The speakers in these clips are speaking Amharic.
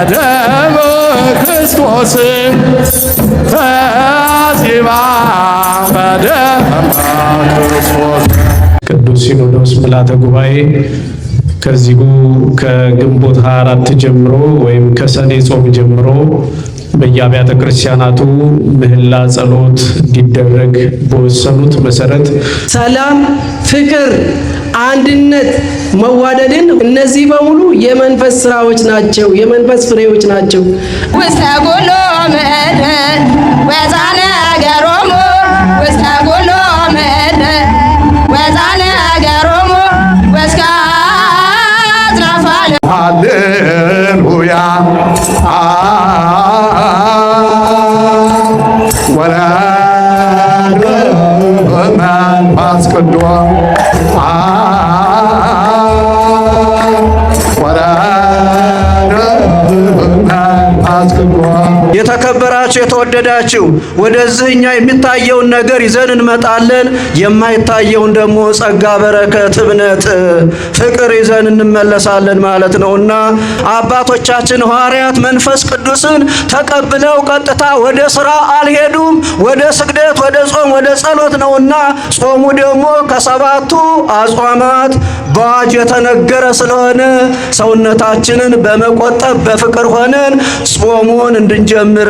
በደመ ክርስቶስ ተጺባ በደመ ክርስቶስ። ቅዱስ ሲኖዶስ ምልዓተ ጉባኤ ከዚሁ ከግንቦት 24 ጀምሮ ወይም ከሰኔ ጾም ጀምሮ በየአብያተ ክርስቲያናቱ ምህላ ጸሎት እንዲደረግ በወሰኑት መሰረት ሰላም፣ ፍቅር፣ አንድነት፣ መዋደድን እነዚህ በሙሉ የመንፈስ ስራዎች ናቸው፣ የመንፈስ ፍሬዎች ናቸው። ውስተ ኩሉ ምድር ወዛነ ገሮሙ ውስተ ኩሉ ምድር ወዛነ ገሮሙ ወስከ አጽናፈ ሃሌሉያ ወለድ መንፈስ ቅዱስ የተከበራችሁ የተወደዳችሁ ወደዚህኛ የሚታየውን ነገር ይዘን እንመጣለን። የማይታየውን ደግሞ ጸጋ፣ በረከት፣ እምነት፣ ፍቅር ይዘን እንመለሳለን ማለት ነውና አባቶቻችን ሐዋርያት መንፈስ ቅዱስን ተቀብለው ቀጥታ ወደ ስራ አልሄዱም። ወደ ስግደት፣ ወደ ጾም፣ ወደ ጸሎት ነውና ጾሙ ደግሞ ከሰባቱ አጽዋማት በአዋጅ የተነገረ ስለሆነ ሰውነታችንን በመቆጠብ በፍቅር ሆነን ጾሙን እንድንጀምር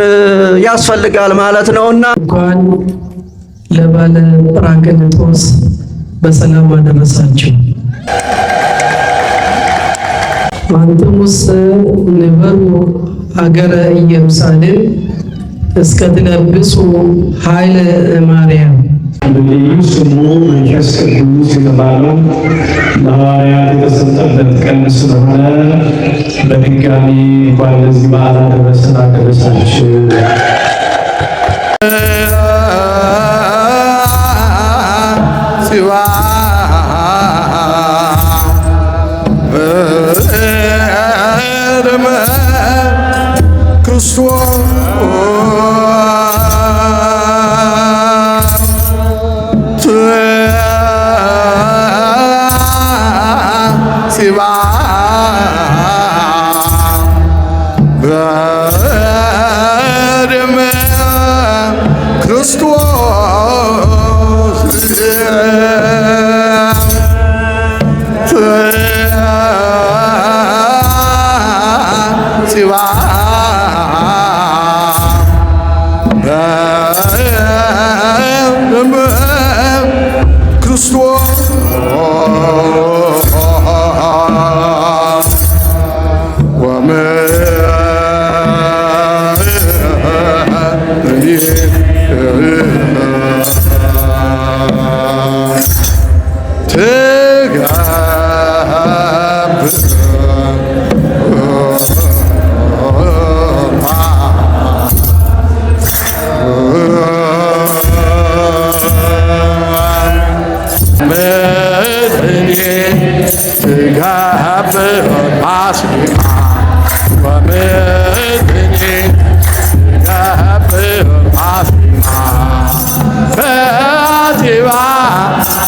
ያስፈልጋል ማለት ነውና እንኳን ለባለ ጰራቅሊጦስ በሰላም አደረሳችሁ። አንትሙሰ ንበሩ ሀገረ ኢየሩሳሌም እስከ ትለብሱ ኃይለ ማርያም። ልዩ ስሙ መንፈስ ቅዱስ የተባለው ለሐዋርያት የተሰጠበት ቀን ስለሆነ በድጋሚ እንኳን ለዚህ በዓል አደረሰን አደረሳችሁ።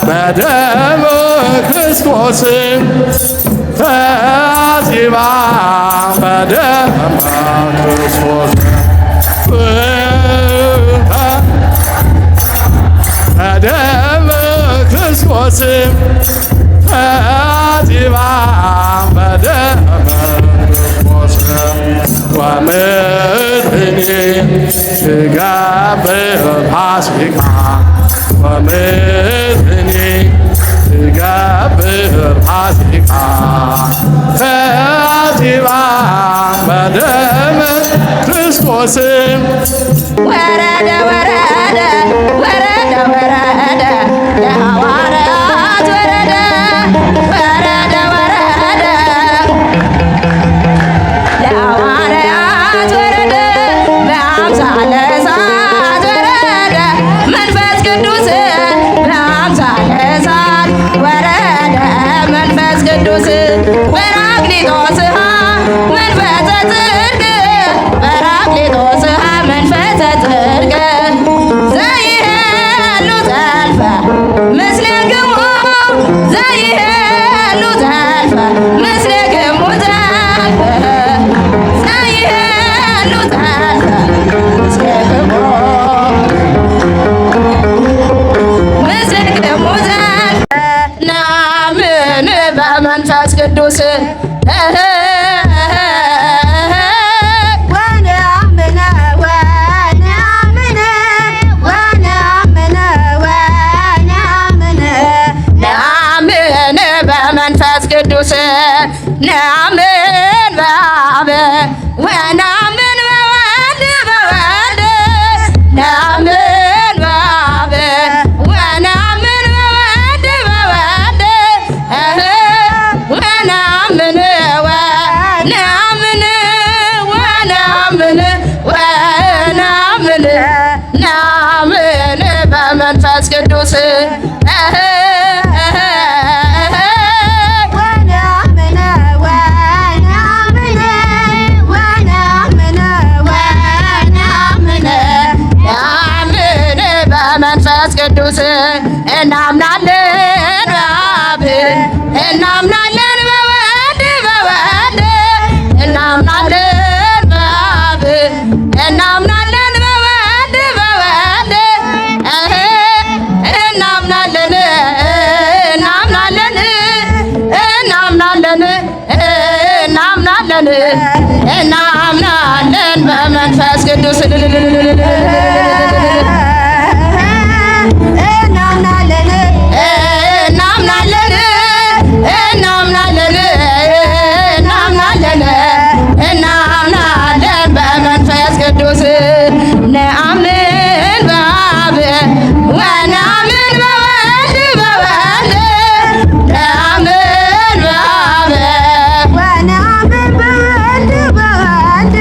በደመ ክርስቶስ ተጺባ በደመ ክርስቶስ በደመ ክርስቶስ ተጺባ በደመ ክርስቶስ ወምድኅኒ ትገብር ፋሲካ ወምድኅኒ ትገብር ፋሲካ ተጺባ በደመ ክርስቶስ ወረደ ወረደ ወረደ ወረደ የሐዋርያት ወረደ ወረደ ወረደ ለሐዋርያት ወረደ በአምሳለ እሳት ወረደ መንፈስ ቅዱስ በአምሳለ እሳት ወረደ መንፈስ ቅዱስ ጰራቅሊጦስ መንፈሰ ጽድቅ ጰራቅሊጦስ መንፈሰ በመንፈስ ቅዱስ በመንፈስ ቅዱስ ነአምን በአብ ወነአምን በወልድ ነአምን በአብ ወነአምን በወልድ ወነአምን ነአምን በመንፈስ ቅዱስ መንፈስ ቅዱስ እናምናለን በአብ እናምናለን በወልድ እናምናለን በአብ እናምናለን በወልድ እናምናለን እናምናለን በመንፈስ ቅዱስ ነአምን በአብ ወነአምን በወልድ ነአምን በአብ ወነአምን በወልድ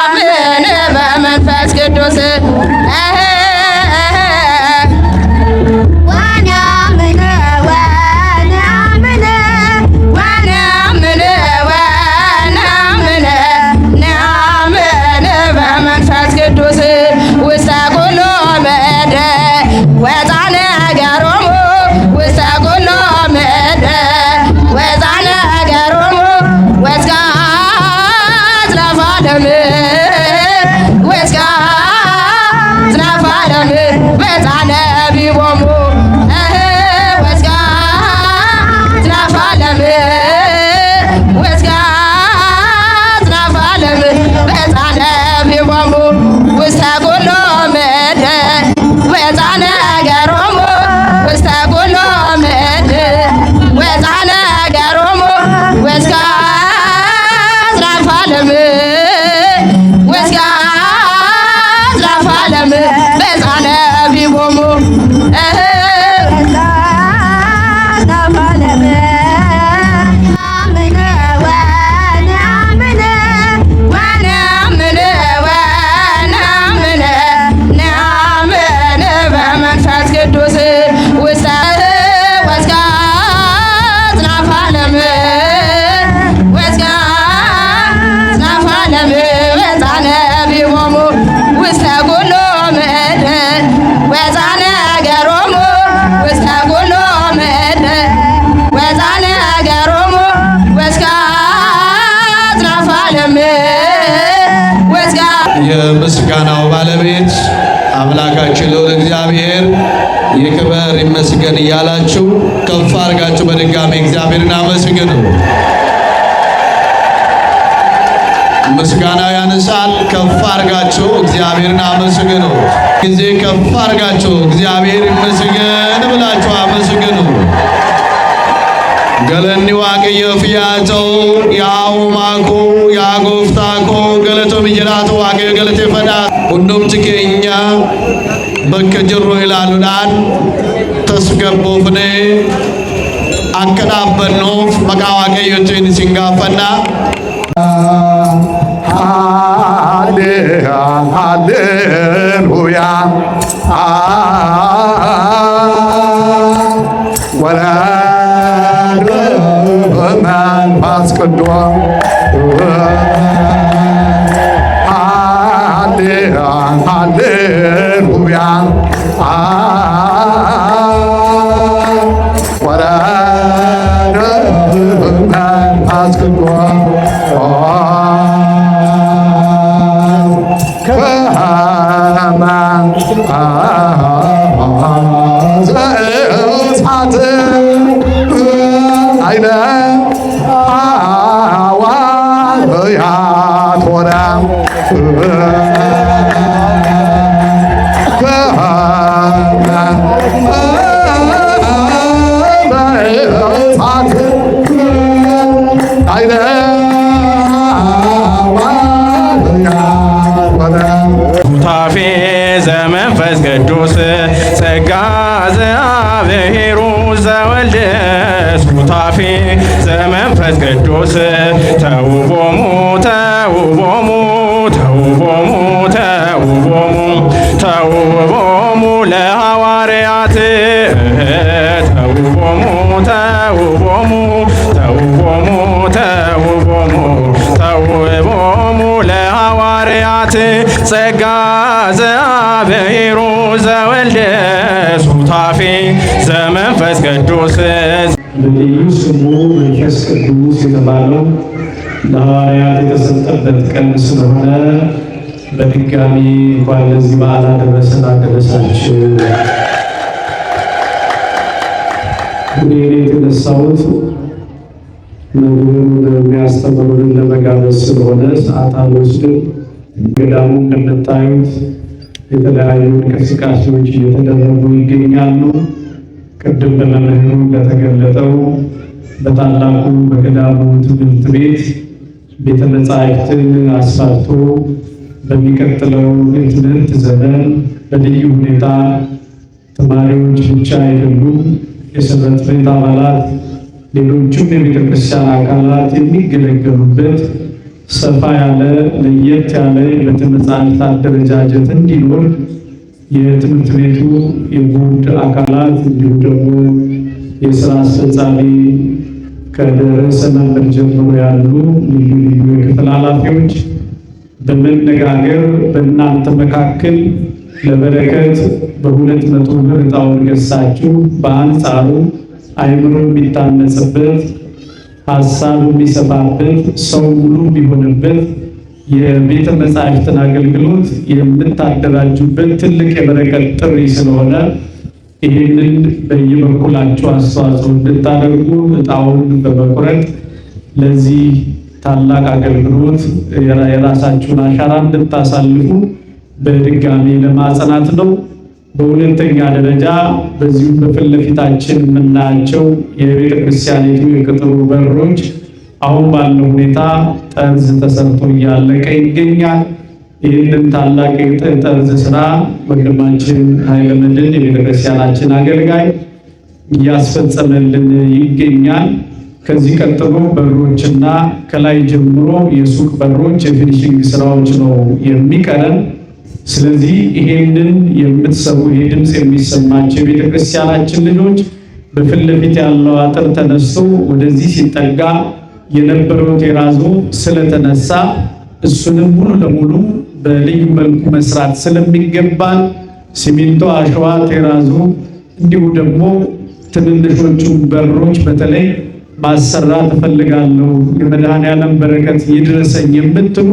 አምን በመንፈስ ቅዱስ የምስጋናው ባለቤት አምላካችን ልዑል እግዚአብሔር ይክበር ይመስገን እያላችሁ ከፍ አድርጋችሁ በድጋሚ እግዚአብሔርን አመስግኑ። ምስጋናው ያነሳል። ከፍ አድርጋችሁ እግዚአብሔርን አመስግኑ። ጊዜ ከፍ አድርጋችሁ እግዚአብሔር ይመስገን ብላችሁ አመስግኑ። ገለኒ ዋቅየ ፍያተው ያውማኩ ያጎፍታኮ ገለቶ ምጅራቱ ዋቅየ ገለቴ ፈዳ ሁንዱም ቲኬኛ በከጅሮ ይላሉዳን ተስገቦፍኔ አከዳበኖፍ መቃ ዋቅዮችን ሲንጋፈና ሃሌሉያ መንፈስ ቅዱስ ሃሌሉያ ወረደ መንፈስ ቅዱስ ከመ ዘእሳት አይነ ሱታፌ ዘመንፈስ ቅዱስ ተውቦሙ ተውቦሙ ተውቦሙ ተውቦሙ ተውቦሙ ለሐዋርያት ተውቦሙ ተውቦሙ ተውቦሙ ተውቦሙ ተውቦሙ ለሐዋርያት ጸጋ ዘአብሔሩ ዘወልደ ሱታፌ ዘመንፈስ ቅዱስ በልዩ ስሙ መንፈስ ቅዱስ የተባለው ለሐዋርያት የተሰጠበት ቀን ስለሆነ በድጋሚ እንኳን ለዚህ በዓል አደረሰን አደረሳችሁ። እኔ የተነሳሁት መምህሩን የሚያስተምሩንን ለመጋበዝ ስለሆነ ሰዓት አልወስድም። ገዳሙ እንደምታዩት የተለያዩ እንቅስቃሴዎች እየተደረጉ ይገኛሉ። ቅድም በመምህሩ እንደተገለጠው በታላቁ በገዳሙ ትምህርት ቤት ቤተ መጻሕፍትን አስፋፍቶ በሚቀጥለው የትምህርት ዘመን በልዩ ሁኔታ ተማሪዎች ብቻ አይደሉም፣ የሰንበት ቤት አባላት፣ ሌሎቹም የቤተ ክርስቲያን አካላት የሚገለገሉበት ሰፋ ያለ ለየት ያለ የቤተ መጻሕፍት አደረጃጀት እንዲኖር የትምህርት ቤቱ የቦርድ አካላት እንዲሁም ደግሞ የስራ አስፈጻሚ ከርዕሰ መምህር ጀምሮ ያሉ ልዩ ልዩ የክፍል ኃላፊዎች በመነጋገር በእናንተ መካከል ለበረከት በ200 ብር ዕጣውን ገዝታችሁ በአንጻሩ አእምሮ የሚታነጽበት ሀሳብ የሚሰፋበት ሰው ሙሉ የሚሆንበት የቤተ መጻሕፍትን አገልግሎት የምታደራጁበት ትልቅ የበረከት ጥሪ ስለሆነ ይህንን በየበኩላችሁ አስተዋጽኦ እንድታደርጉ ዕጣውን በመቁረጥ ለዚህ ታላቅ አገልግሎት የራሳችሁን አሻራ እንድታሳልፉ በድጋሚ ለማጽናት ነው። በሁለተኛ ደረጃ በዚሁ በፊት ለፊታችን የምናያቸው የቤተ ክርስቲያኒቱ የቅጥሩ በሮች አሁን ባለው ሁኔታ ጠርዝ ተሰርቶ እያለቀ ይገኛል። ይህንን ታላቅ የጠርዝ ስራ ወንድማችን ኃይለ መድኅን የቤተ ክርስቲያናችን አገልጋይ እያስፈጸመልን ይገኛል። ከዚህ ቀጥሎ በሮችና ከላይ ጀምሮ የሱቅ በሮች የፊኒሽንግ ስራዎች ነው የሚቀረን። ስለዚህ ይሄንን የምትሰሩ ይሄ ድምፅ የሚሰማቸው የቤተ ክርስቲያናችን ልጆች በፊት ለፊት ያለው አጥር ተነስቶ ወደዚህ ሲጠጋ የነበረው ቴራዞ ስለተነሳ እሱንም ሙሉ ለሙሉ በልዩ መልኩ መስራት ስለሚገባን ሲሚንቶ፣ አሸዋ፣ ቴራዞ እንዲሁ ደግሞ ትንንሾቹ በሮች በተለይ ማሰራት እፈልጋለሁ የመድኃኔዓለም በረከት ይድረሰኝ የምትሉ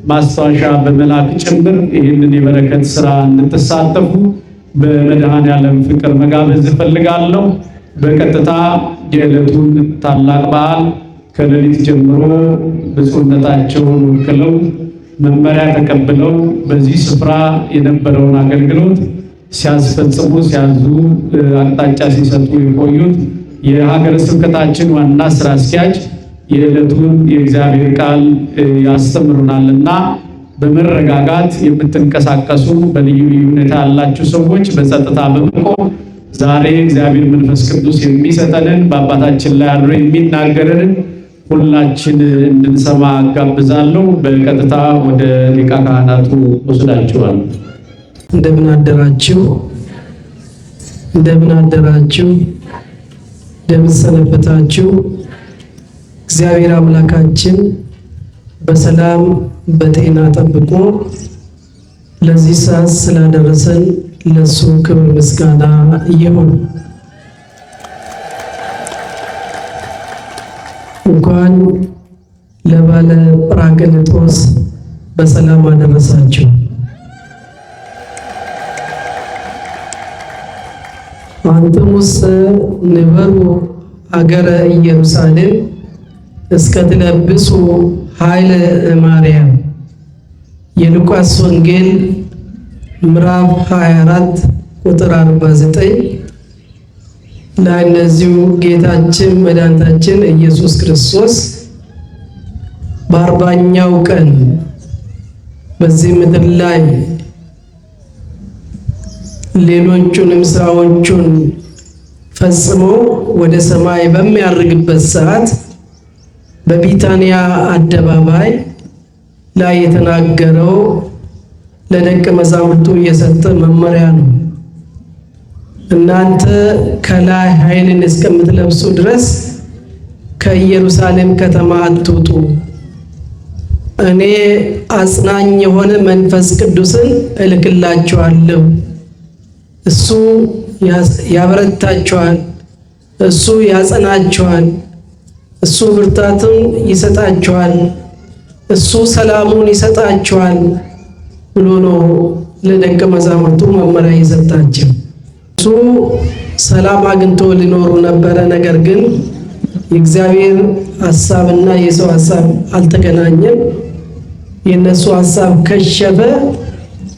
ማስታወሻ በመላክ ጭምር ይህንን የበረከት ስራ እንድትሳተፉ በመድኃኔዓለም ፍቅር መጋበዝ እፈልጋለሁ። በቀጥታ የዕለቱን ታላቅ በዓል ከሌሊት ጀምሮ ብፁዕነታቸውን ወክለው መመሪያ ተቀብለው በዚህ ስፍራ የነበረውን አገልግሎት ሲያስፈጽሙ ሲያዙ አቅጣጫ ሲሰጡ የቆዩት የሀገረ ስብከታችን ዋና ስራ አስኪያጅ የዕለቱን የእግዚአብሔር ቃል ያስተምሩናልና በመረጋጋት የምትንቀሳቀሱ በልዩ ልዩ ሁኔታ ያላችሁ ሰዎች በጸጥታ በመቆም ዛሬ እግዚአብሔር መንፈስ ቅዱስ የሚሰጠንን በአባታችን ላይ አድሮ የሚናገረንን ሁላችን እንድንሰማ አጋብዛለሁ። በቀጥታ ወደ ሊቀ ካህናቱ ወስዳችኋለሁ። እንደምን አደራችሁ? እንደምን አደራችሁ? እንደምን ሰነበታችሁ? እግዚአብሔር አምላካችን በሰላም በጤና ጠብቆ ለዚህ ሰዓት ስላደረሰን ለሱ ክብር ምስጋና ይሁን። እንኳን ለባለ ጰራቅሊጦስ በሰላም አደረሳችሁ። አንትሙሰ ንበሩ አገረ ኢየሩሳሌም እስከትለብሱ ኃይለ ማርያም። የሉቃስ ወንጌል ምዕራፍ 24 ቁጥር 49 ላይ እነዚሁ ጌታችን መድኃኒታችን ኢየሱስ ክርስቶስ በ40ኛው ቀን በዚህ ምድር ላይ ሌሎቹንም ስራዎቹን ፈጽሞ ወደ ሰማይ በሚያርግበት ሰዓት በቢታንያ አደባባይ ላይ የተናገረው ለደቀ መዛሙርቱ የሰጠ መመሪያ ነው። እናንተ ከላይ ኃይልን እስከምትለብሱ ድረስ ከኢየሩሳሌም ከተማ አትውጡ። እኔ አጽናኝ የሆነ መንፈስ ቅዱስን እልክላችኋለሁ። እሱ ያበረታችኋል፣ እሱ ያጸናችኋል፣ እሱ ብርታትን ይሰጣችኋል፣ እሱ ሰላሙን ይሰጣችኋል ብሎ ነው ለደቀ መዛሙርቱ መመሪያ የሰጣቸው። እሱ ሰላም አግኝቶ ሊኖሩ ነበረ። ነገር ግን የእግዚአብሔር ሐሳብና የሰው ሐሳብ አልተገናኘም። የነሱ ሐሳብ ከሸፈ።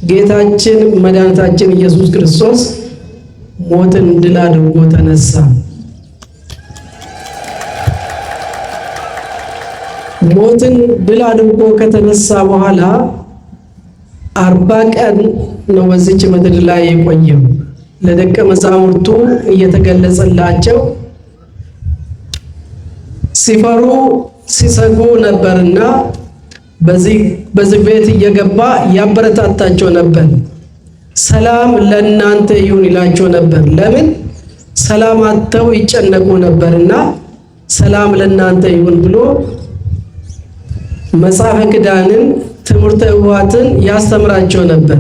ጌታችን መድኃኒታችን ኢየሱስ ክርስቶስ ሞትን ድል አድርጎ ተነሳ። ሞትን ድል አድርጎ ከተነሳ በኋላ 40 ቀን ነው በዚች ምድር ላይ የቆየው። ለደቀ መዛሙርቱ እየተገለጸላቸው ሲፈሩ ሲሰጉ ነበርና በዚህ ቤት እየገባ ያበረታታቸው ነበር። ሰላም ለእናንተ ይሁን ይላቸው ነበር። ለምን? ሰላም አጥተው ይጨነቁ ነበርና ሰላም ለእናንተ ይሁን ብሎ መጽሐፈ ኪዳንን ትምህርተ ሕዋትን ያስተምራቸው ነበር።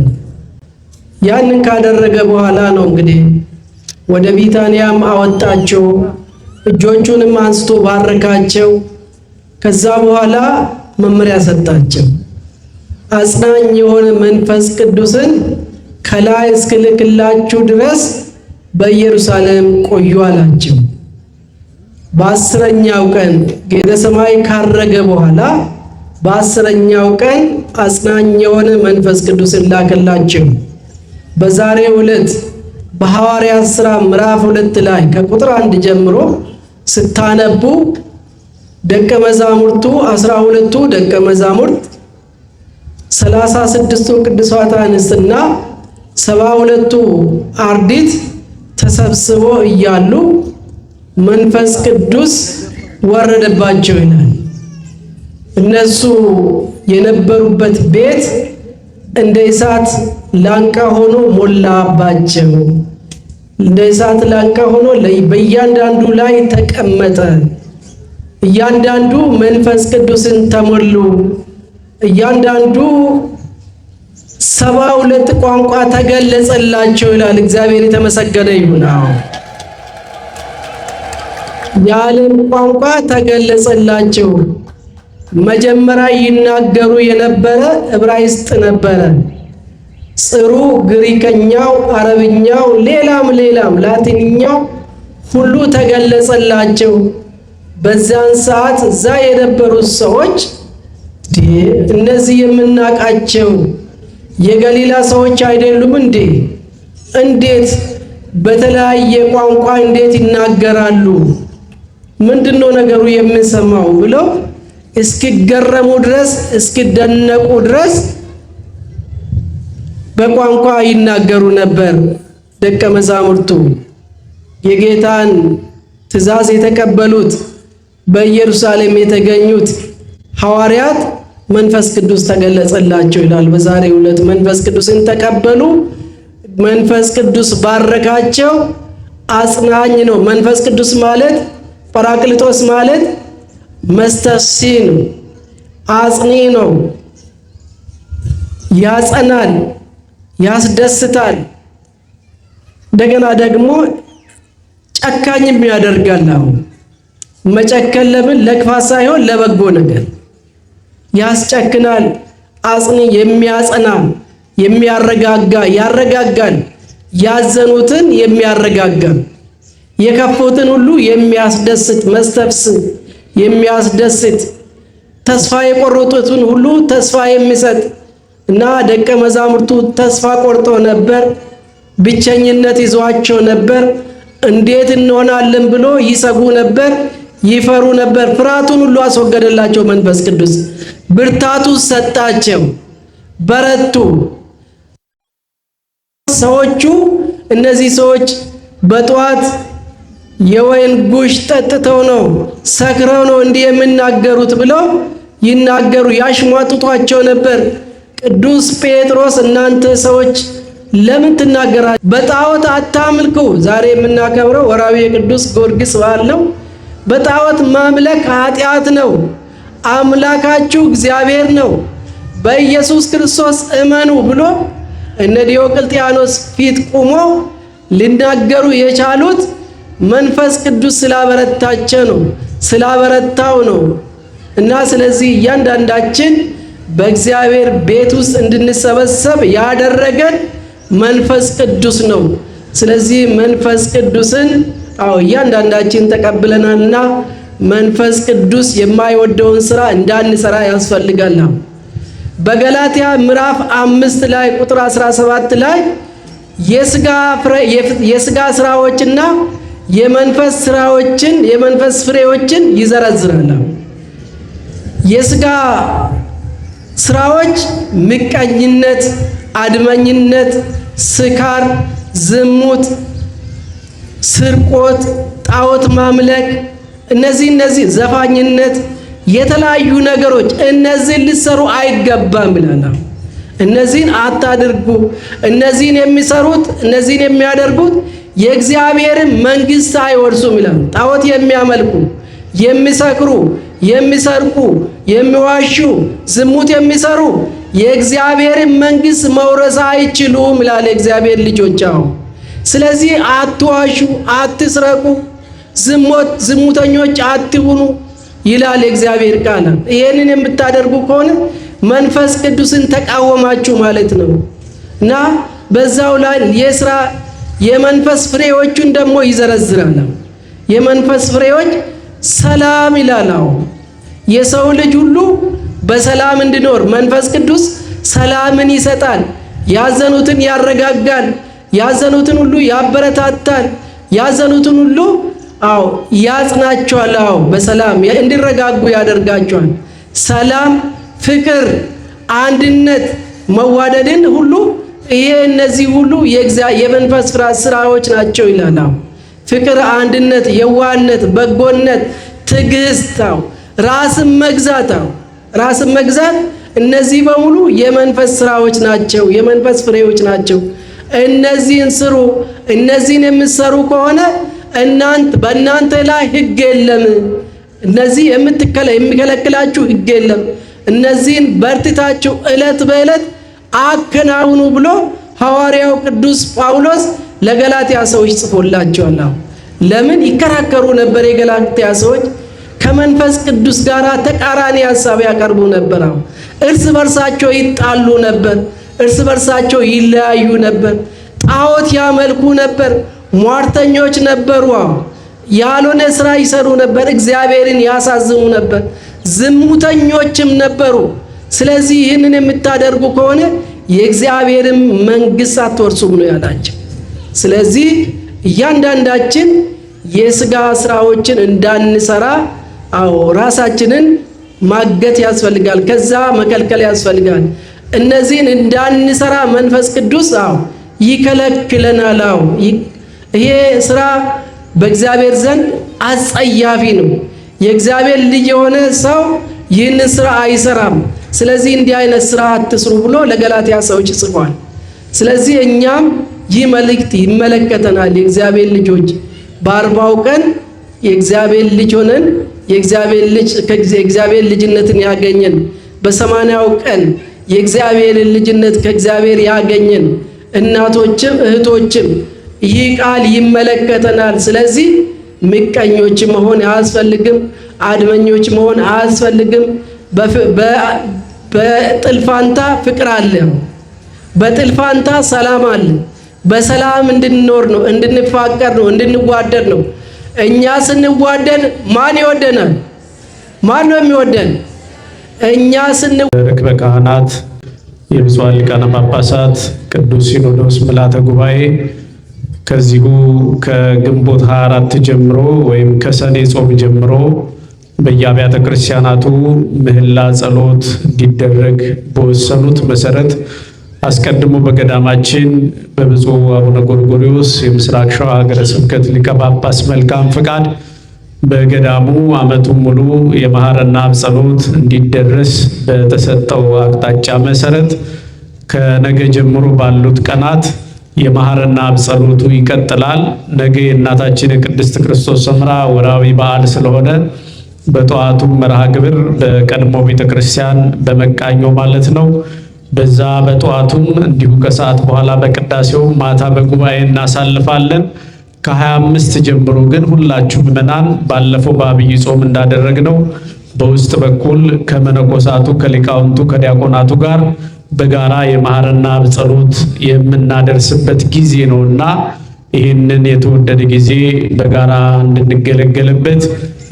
ያንን ካደረገ በኋላ ነው እንግዲህ ወደ ቢታንያም አወጣቸው። እጆቹንም አንስቶ ባረካቸው። ከዛ በኋላ መመሪያ ሰጣቸው። አጽናኝ የሆነ መንፈስ ቅዱስን ከላይ እስክልክላችሁ ድረስ በኢየሩሳሌም ቆዩ አላቸው። በ10ኛው ቀን ወደ ሰማይ ካረገ በኋላ በ10ኛው ቀን አጽናኝ የሆነ መንፈስ ቅዱስን ላከላቸው። በዛሬው ዕለት በሐዋርያት ሥራ ምዕራፍ 2 ላይ ከቁጥር 1 ጀምሮ ስታነቡ ደቀ መዛሙርቱ 12ቱ ደቀ መዛሙርት 36ቱ ቅዱሳት አንስትና 72ቱ አርዲት ተሰብስበው እያሉ መንፈስ ቅዱስ ወረደባቸው ይላል። እነሱ የነበሩበት ቤት እንደ እሳት ላንቃ ሆኖ ሞላባቸው። እንደ እሳት ላንቃ ሆኖ በእያንዳንዱ ላይ ተቀመጠ። እያንዳንዱ መንፈስ ቅዱስን ተሞሉ። እያንዳንዱ 72 ቋንቋ ተገለጸላቸው ይላል። እግዚአብሔር የተመሰገነ ይሁን። የዓለም ቋንቋ ተገለጸላቸው። መጀመሪያ ይናገሩ የነበረ ዕብራይስጥ ነበረ። ጽሩ ግሪከኛው፣ አረብኛው፣ ሌላም ላቲንኛው ሁሉ ተገለጸላቸው። በዛን ሰዓት እዛ የነበሩት ሰዎች እነዚህ የምናቃቸው የገሊላ ሰዎች አይደሉም እንዴ? እንዴት በተለያየ ቋንቋ እንዴት ይናገራሉ? ምንድነው ነገሩ የምንሰማው ብለው እስኪገረሙ ድረስ እስኪደነቁ ድረስ በቋንቋ ይናገሩ ነበር። ደቀ መዛሙርቱ የጌታን ትእዛዝ የተቀበሉት በኢየሩሳሌም የተገኙት ሐዋርያት መንፈስ ቅዱስ ተገለጸላቸው ይላል። በዛሬው ዕለት መንፈስ ቅዱስን ተቀበሉ። መንፈስ ቅዱስ ባረካቸው። አጽናኝ ነው። መንፈስ ቅዱስ ማለት ጰራቅሊጦስ ማለት መስተሲ ነው፣ አጽኒ ነው። ያጸናል፣ ያስደስታል። እንደገና ደግሞ ጨካኝም ያደርጋል። መጨከን ለምን? ለክፋት ሳይሆን ለበጎ ነገር ያስጨክናል። አጽኒ የሚያጸና የሚያረጋጋ ያረጋጋል። ያዘኑትን የሚያረጋጋ የከፉትን ሁሉ የሚያስደስት መስተፍስ የሚያስደስት ተስፋ የቆረጡትን ሁሉ ተስፋ የሚሰጥ እና ደቀ መዛሙርቱ ተስፋ ቆርጦ ነበር። ብቸኝነት ይዟቸው ነበር። እንዴት እንሆናለን ብሎ ይሰጉ ነበር፣ ይፈሩ ነበር። ፍርሃቱን ሁሉ አስወገደላቸው መንፈስ ቅዱስ። ብርታቱ ሰጣቸው፣ በረቱ። ሰዎቹ እነዚህ ሰዎች በጠዋት የወይን ጉሽ ጠጥተው ነው ሰክረው ነው እንዲህ የሚናገሩት ብለው ይናገሩ ያሽሟጥጧቸው ነበር። ቅዱስ ጴጥሮስ እናንተ ሰዎች ለምን ትናገራላችሁ? በጣዖት አታምልኩ። ዛሬ የምናከብረው ወራዊ የቅዱስ ጊዮርጊስ በዓል ነው። በጣዖት ማምለክ ኃጢአት ነው። አምላካችሁ እግዚአብሔር ነው። በኢየሱስ ክርስቶስ እመኑ ብሎ እነ ዲዮቅልጥያኖስ ፊት ቆሞ ሊናገሩ የቻሉት መንፈስ ቅዱስ ስላበረታቸው ነው፣ ስላበረታው ነው። እና ስለዚህ እያንዳንዳችን በእግዚአብሔር ቤት ውስጥ እንድንሰበሰብ ያደረገን መንፈስ ቅዱስ ነው። ስለዚህ መንፈስ ቅዱስን እያንዳንዳችን ተቀብለናልና መንፈስ ቅዱስ የማይወደውን ስራ እንዳንሰራ ያስፈልጋል። በገላትያ ምዕራፍ 5 ላይ ቁጥር 17 ላይ የሥጋ ስራዎችና የመንፈስ ስራዎችን የመንፈስ ፍሬዎችን ይዘረዝራል። የሥጋ ስራዎች ምቀኝነት፣ አድመኝነት፣ ስካር፣ ዝሙት፣ ስርቆት፣ ጣዖት ማምለክ፣ እነዚህ ዘፋኝነት፣ የተለያዩ ነገሮች እነዚህን ልትሰሩ አይገባም ይላል። እነዚህን አታድርጉ። እነዚህን የሚሰሩት እነዚህን የሚያደርጉት የእግዚአብሔርን መንግሥት አይወርሱም ይላል። ጣዖት የሚያመልኩ፣ የሚሰክሩ፣ የሚሰርቁ፣ የሚዋሹ፣ ዝሙት የሚሰሩ የእግዚአብሔርን መንግሥት መውረስ አይችሉም ይላል የእግዚአብሔር ልጆች። ስለዚህ አትዋሹ፣ አትስረቁ፣ ዝሙተኞች አትሁኑ ይላል የእግዚአብሔር ቃል። ይሄንን የምታደርጉ ከሆነ መንፈስ ቅዱስን ተቃወማችሁ ማለት ነው። እና በዛው ላይ የመንፈስ ፍሬዎቹን ደግሞ ይዘረዝራል። የመንፈስ ፍሬዎች ሰላም ይላል። የሰው ልጅ ሁሉ በሰላም እንዲኖር መንፈስ ቅዱስ ሰላምን ይሰጣል። ያዘኑትን ያረጋጋል። ያዘኑትን ሁሉ ያበረታታል። ያዘኑትን ሁሉ ያጽናቸዋል። በሰላም እንዲረጋጉ ያደርጋቸዋል። ሰላም፣ ፍቅር፣ አንድነት፣ መዋደድን ሁሉ እነዚህ ሁሉ የመንፈስ ስራዎች ናቸው ይላል። ፍቅር፣ አንድነት፣ የዋህነት፣ በጎነት፣ ትዕግስት፣ ራስን መግዛት ራስን መግዛት እነዚህ በሙሉ የመንፈስ ስራዎች ናቸው፣ የመንፈስ ፍሬዎች ናቸው። እነዚህን ስሩ። እነዚህን የምትሰሩ ከሆነ በእናንተ ላይ ሕግ የለም። እነዚህ የሚከለክላችሁ ሕግ የለም። እነዚህን በርትታችሁ ዕለት በዕለት አከናውኑ ብሎ ሐዋርያው ቅዱስ ጳውሎስ ለገላትያ ሰዎች ጽፎላቸዋል። ለምን ይከራከሩ ነበር? የገላትያ ሰዎች ከመንፈስ ቅዱስ ጋር ተቃራኒ ሐሳብ ያቀርቡ ነበር። እርስ በርሳቸው ይጣሉ ነበር። እርስ በርሳቸው ይለያዩ ነበር። ጣዖት ያመልኩ ነበር። ሟርተኞች ነበሩ። ያልሆነ ስራ ይሰሩ ነበር። እግዚአብሔርን ያሳዝኑ ነበር። ዝሙተኞችም ነበሩ። ስለዚህ ይህንን የምታደርጉ ከሆነ የእግዚአብሔርን መንግሥት አትወርሱም ነው ያላቸው። ስለዚህ እያንዳንዳችን የሥጋ ስራዎችን እንዳንሰራ ራሳችንን ማገት ያስፈልጋል። ከዛ መከልከል ያስፈልጋል። እነዚህን እንዳንሰራ መንፈስ ቅዱስ ይከለክለናል። ይሄ ስራ በእግዚአብሔር ዘንድ አጸያፊ ነው። የእግዚአብሔር ልጅ የሆነ ሰው ይህንን ስራ አይሰራም። ስለዚህ እንዲህ አይነት ስራ አትስሩ ብሎ ለገላትያ ሰዎች ጽፏል። ስለዚህ እኛም ይህ መልእክት ይመለከተናል። የእግዚአብሔር ልጆች በ40ው ቀን የእግዚአብሔር ልጅ ሆነን የእግዚአብሔር ልጅነትን ያገኘን፣ በ80ው ቀን የእግዚአብሔርን ልጅነት ከእግዚአብሔር ያገኘን እናቶችም እህቶችም ይህ ቃል ይመለከተናል። ስለዚህ ምቀኞች መሆን አያስፈልግም። አድመኞች መሆን አያስፈልግም። በጥል ፋንታ ፍቅር አለ። በጥል ፋንታ ሰላም አለ። በሰላም እንድንኖር ነው፣ እንድንፋቀር ነው፣ እንድንዋደድ ነው። እኛ ስንዋደድ ማን ይወደናል? ማን ነው የሚወደን? እኛ ርክበ ካህናት፣ የብፁዓን ሊቃነ ጳጳሳት፣ ቅዱስ ሲኖዶስ ምልዓተ ጉባኤ ከዚሁ ከግንቦት 24 ጀምሮ ወይም ከሰኔ ጾም ጀምሮ በየአብያተ ክርስቲያናቱ ምህላ ጸሎት እንዲደረግ በወሰኑት መሰረት አስቀድሞ በገዳማችን በብፁዕ አቡነ ጎርጎርዮስ የምስራቅ ሸዋ ሀገረ ስብከት ሊቀ ጳጳስ መልካም ፍቃድ በገዳሙ ዓመቱን ሙሉ የመሐረና አብ ጸሎት እንዲደረስ በተሰጠው አቅጣጫ መሰረት ከነገ ጀምሮ ባሉት ቀናት የመሐረና አብ ጸሎቱ ይቀጥላል። ነገ የእናታችን የቅድስት ክርስቶስ ሰምራ ወራዊ በዓል ስለሆነ በጠዋቱ መርሃ ግብር በቀድሞ ቤተክርስቲያን በመቃኞ ማለት ነው። በዛ በጠዋቱም እንዲሁ ከሰዓት በኋላ በቅዳሴው ማታ በጉባኤ እናሳልፋለን። ከ25 ጀምሮ ግን ሁላችሁ ምዕመናን ባለፈው በአብይ ጾም እንዳደረግነው በውስጥ በኩል ከመነኮሳቱ ከሊቃውንቱ ከዲያቆናቱ ጋር በጋራ የመሐረና አብ ጸሎት የምናደርስበት ጊዜ ነውና ይህንን የተወደደ ጊዜ በጋራ እንድንገለገልበት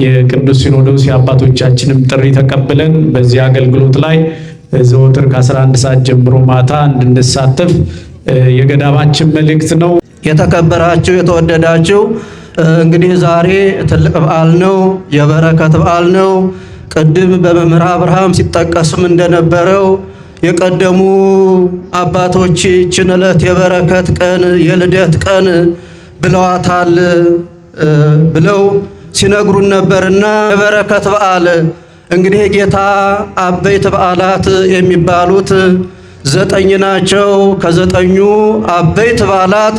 የቅዱስ ሲኖዶስ የአባቶቻችንም ጥሪ ተቀብለን በዚህ አገልግሎት ላይ ዘወትር ከ11 ሰዓት ጀምሮ ማታ እንድንሳተፍ የገዳማችን መልእክት ነው። የተከበራችሁ የተወደዳችሁ እንግዲህ ዛሬ ትልቅ በዓል ነው፣ የበረከት በዓል ነው። ቅድም በመምህር አብርሃም ሲጠቀስም እንደነበረው የቀደሙ አባቶች ይህችን ዕለት የበረከት ቀን የልደት ቀን ብለዋታል ብለው ሲነግሩን ነበርና የበረከት በዓል እንግዲህ ጌታ አበይት በዓላት የሚባሉት 9 ናቸው። ከ9ኙ አበይት በዓላት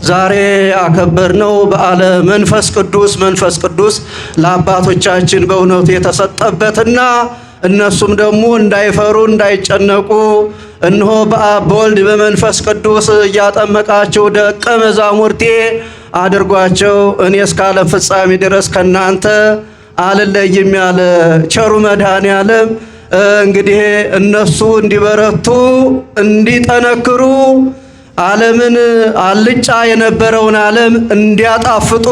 ዛሬ አከበርነው በዓለ መንፈስ ቅዱስ። መንፈስ ቅዱስ ለአባቶቻችን በእውነቱ የተሰጠበትና እነሱም ደግሞ እንዳይፈሩ እንዳይጨነቁ እነሆ በአብ በወልድ በመንፈስ ቅዱስ እያጠመቃቸው ደቀ መዛሙርቴ አድርጓቸው እኔ እስከ ዓለም ፍጻሜ ድረስ ከናንተ አልለይም ያለ ቸሩ መድኃኔዓለም እንግዲህ እነሱ እንዲበረቱ እንዲጠነክሩ ዓለምን አልጫ የነበረውን ዓለም እንዲያጣፍጡ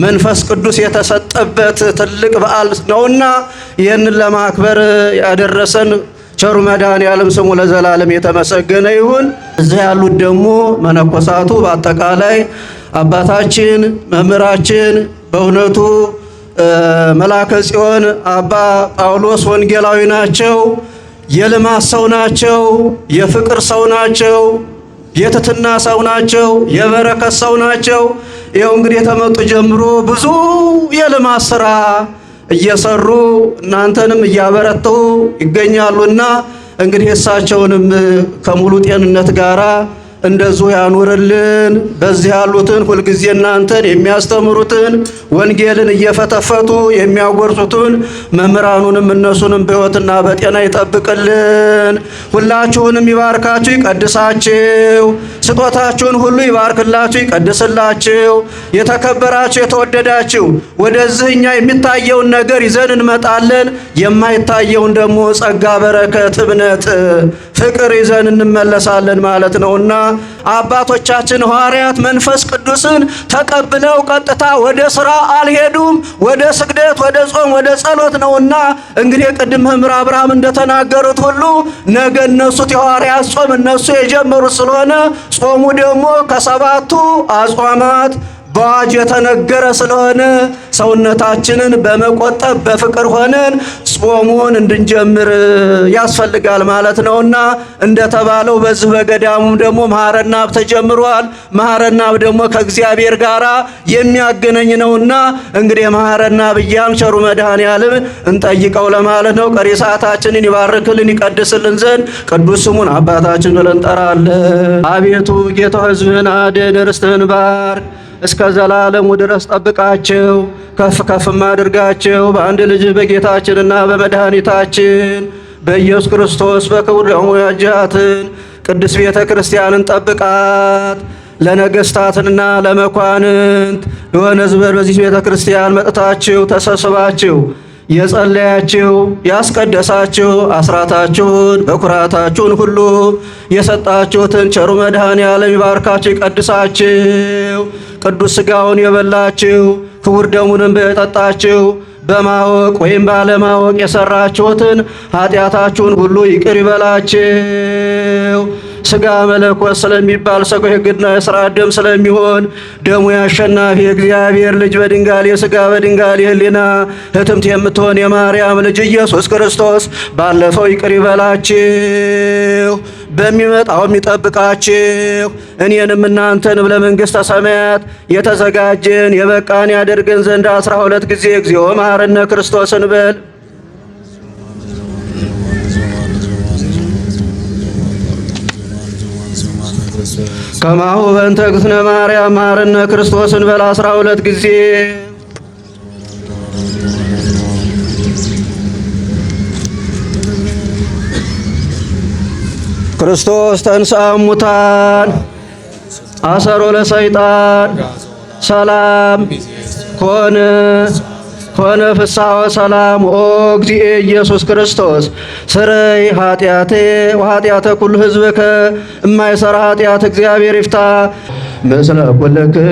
መንፈስ ቅዱስ የተሰጠበት ትልቅ በዓል ነውና ይህንን ለማክበር ያደረሰን ቸሩ መድኃኔዓለም ስሙ ለዘላለም የተመሰገነ ይሁን። እዚህ ያሉት ደግሞ መነኮሳቱ በአጠቃላይ አባታችን መምህራችን በእውነቱ መላከ ጽዮን አባ ጳውሎስ ወንጌላዊ ናቸው። የልማት ሰው ናቸው። የፍቅር ሰው ናቸው። የትሕትና ሰው ናቸው። የበረከት ሰው ናቸው። ይኸው እንግዲህ የተመጡ ጀምሮ ብዙ የልማት ስራ እየሰሩ እናንተንም እያበረቱ ይገኛሉና እንግዲህ እሳቸውንም ከሙሉ ጤንነት ጋራ እንደዚሁ ያኑርልን። በዚህ ያሉትን ሁልጊዜ እናንተን የሚያስተምሩትን ወንጌልን እየፈተፈቱ የሚያጎርሱትን መምህራኑንም እነሱንም በሕይወትና በጤና ይጠብቅልን። ሁላችሁንም ይባርካችሁ ይቀድሳችሁ። ስጦታችሁን ሁሉ ይባርክላችሁ ይቀድስላችሁ። የተከበራችሁ የተወደዳችሁ ወደዚህ እኛ የሚታየውን ነገር ይዘን እንመጣለን። የማይታየውን ደግሞ ጸጋ፣ በረከት፣ እምነት፣ ፍቅር ይዘን እንመለሳለን ማለት ነውና አባቶቻችን ሐዋርያት መንፈስ ቅዱስን ተቀብለው ቀጥታ ወደ ስራ አልሄዱም። ወደ ስግደት፣ ወደ ጾም፣ ወደ ጸሎት ነውና እንግዲህ ቅድም መምህር አብርሃም እንደተናገሩት ሁሉ ነገ እነሱ የሐዋርያት ጾም እነሱ የጀመሩት ስለሆነ ጾሙ ደግሞ ከ7ቱ አጽዋማት በአዋጅ የተነገረ ስለሆነ ሰውነታችንን በመቆጠብ በፍቅር ሆነን ጾሙን እንድንጀምር ያስፈልጋል ማለት ነውና እንደተባለው በዚህ በገዳሙም ደግሞ መሐረና አብ ተጀምሯል። መሐረና አብ ደግሞ ከእግዚአብሔር ጋር የሚያገናኝ ነውና እንግዲህ መሐረና አብ እያልን ቸሩ መድኃኔዓለም እንጠይቀው ለማለት ነው። ቀሪ ሰዓታችንን ይባርክልን ይቀድስልን ዘንድ ቅዱስ ስሙን አባታችን ብለን እንጠራለን። አቤቱ ጌታ ሕዝብህን አድን፣ ርስትህን ባርክ፣ እስከ ዘላለሙ ድረስ ጠብቃቸው፣ ከፍ ከፍም አድርጋቸው። በአንድ ልጅ በጌታችንና በመድኃኒታችን በኢየሱስ ክርስቶስ በክቡር ደሙ ያጃትን ቅድስት ቤተ ክርስቲያንን ጠብቃት። ለነገሥታትና ለመኳንንት የሆነ ዝበር በዚህ ቤተ ክርስቲያን መጥታችሁ ተሰብስባችሁ የጸለያችሁ ያስቀደሳችሁ አስራታችሁን በኩራታችሁን ሁሉ የሰጣችሁትን ቸሩ መድኃኔዓለም ይባርካችሁ ይቀድሳችሁ። ቅዱስ ሥጋውን የበላችሁ ክቡር ደሙንም የጠጣችሁ በማወቅ ወይም ባለማወቅ የሰራችሁትን ኃጢአታችሁን ሁሉ ይቅር ይበላችሁ። ሥጋ መለኮት ስለሚባል ሰው የግድና የሥርዓት ደም ስለሚሆን ደሙ ያሸናፊ የእግዚአብሔር ልጅ በድንጋሌ ሥጋ በድንጋሌ ሕሊና ሕትምት የምትሆን የማርያም ልጅ ኢየሱስ ክርስቶስ ባለፈው ይቅር ይበላችሁ፣ በሚመጣው የሚጠብቃችሁ እኔንም እናንተንም ለመንግሥተ ሰማያት የተዘጋጀን የበቃን ያደርገን ዘንድ 12 ጊዜ እግዚኦ መሐረነ ክርስቶስ እንበል። ከማሁ በእንተ እግዝእትነ ማርያም መሐረነ ክርስቶስ እንበል 12 ጊዜ። ክርስቶስ ተንሥአ እሙታን አሰሮ ለሰይጣን ሰላም ኮነ ፍስሐ ወሰላም። ኦ እግዚእ ኢየሱስ ክርስቶስ ስረይ ኃጢአቴ ወኃጢአተ ኩሉ ሕዝብከ እማይሰራ ኃጢአት እግዚአብሔር ይፍታ። ምስለ ኩልክሙ